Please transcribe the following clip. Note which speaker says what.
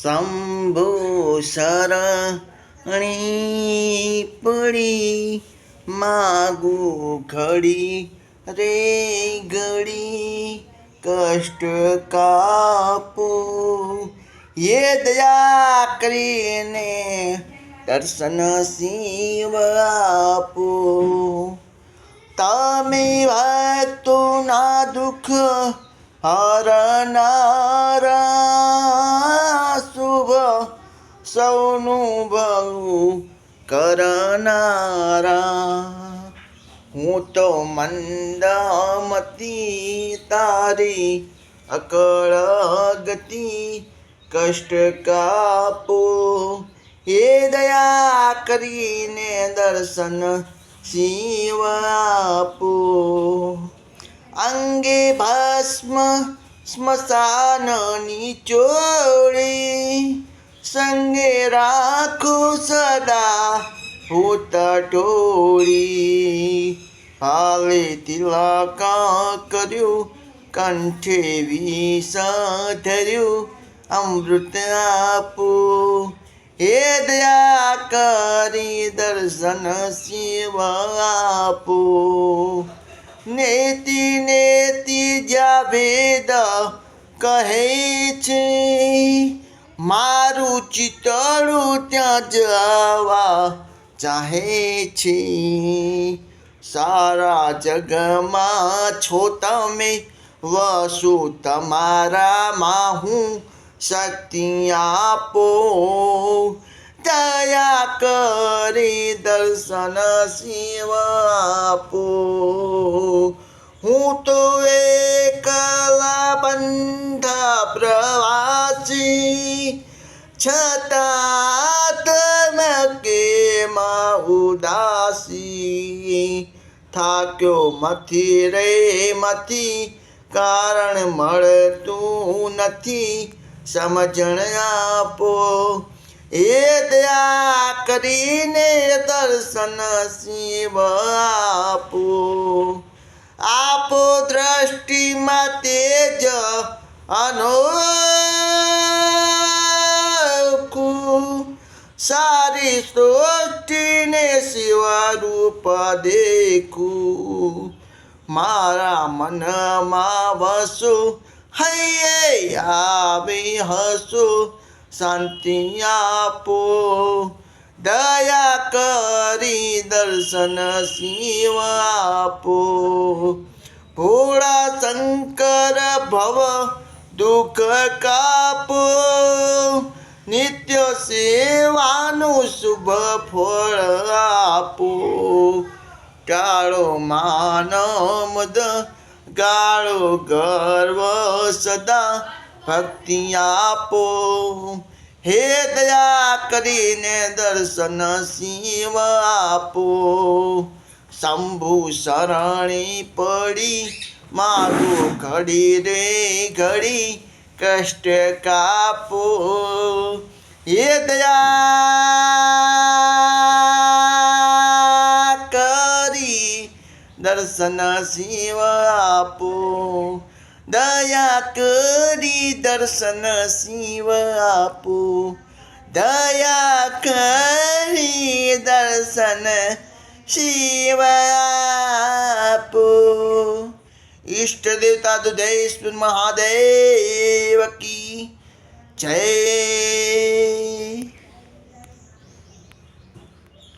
Speaker 1: શંભુ શરણી પડી માગું ઘડી રે ઘડી કષ્ટ કાપું એ દયા કરીને દર્શન શિવ આપું તમે ભક્તોના દુઃખ હરનારા શુભ સૌનું ભલું કરનારા હું તો મંદમતી તારી અકળ ગતિ કષ્ટ કાપું એ દયા કરીને દર્શન શિવ આપું અંગે ભસ્મ સ્મશાનની ચોળી સંગે રાખું સદા ભૂત ટોળી હાલે તિલક કર્યું કંઠે વિષ ધર્યું અમૃત આપું હે દયા કરી દર્શન શિવ આપું નેતિ નેતિ જ્યાં ભેદ કહે છે મારું ચિતળું ત્યાં જવા ચાહે છે સારા જગમાં છો તમે વસુ તમારામાં હું શક્તિ આપો દયા કરી દર્શન શિવ આપો હું તો એકલા બંધા પ્રવાસી છતાં તમે કેમાં ઉદાસી થાક્યો મથી રે મથી કારણ મળતું નથી સમજણ આપો એ દયા કરીને દર્શન શિવ આપો આપો દ્રષ્ટિમાં તેજ અનોખું સારી સૃષ્ટિને શિવ રૂપ દેખું મારા મનમાં વસો હૈયે આવી હસો શાંતિ આપો દયા કરી દર્શન શિવ આપો ભોળા શંકર ભવ દુઃખ કાપો નિત્ય સેવાનું શુભ ફળ આપો ટાળો માન મદ ગાળો ગર્વ સદા ભક્તિ આપો હે દયા કરીને દર્શન શિવ આપો શંભુ શરણી પડી મારું ઘડી રે ઘડી કષ્ટ કાપો હે દયા કરી દર્શન શિવ આપો દયા કરી દર્શન શિવ આપો દયા કરી દર્શન શિવ આપો ઈષ્ટ દેવતા દુદેશ મહાદેવ કી જય।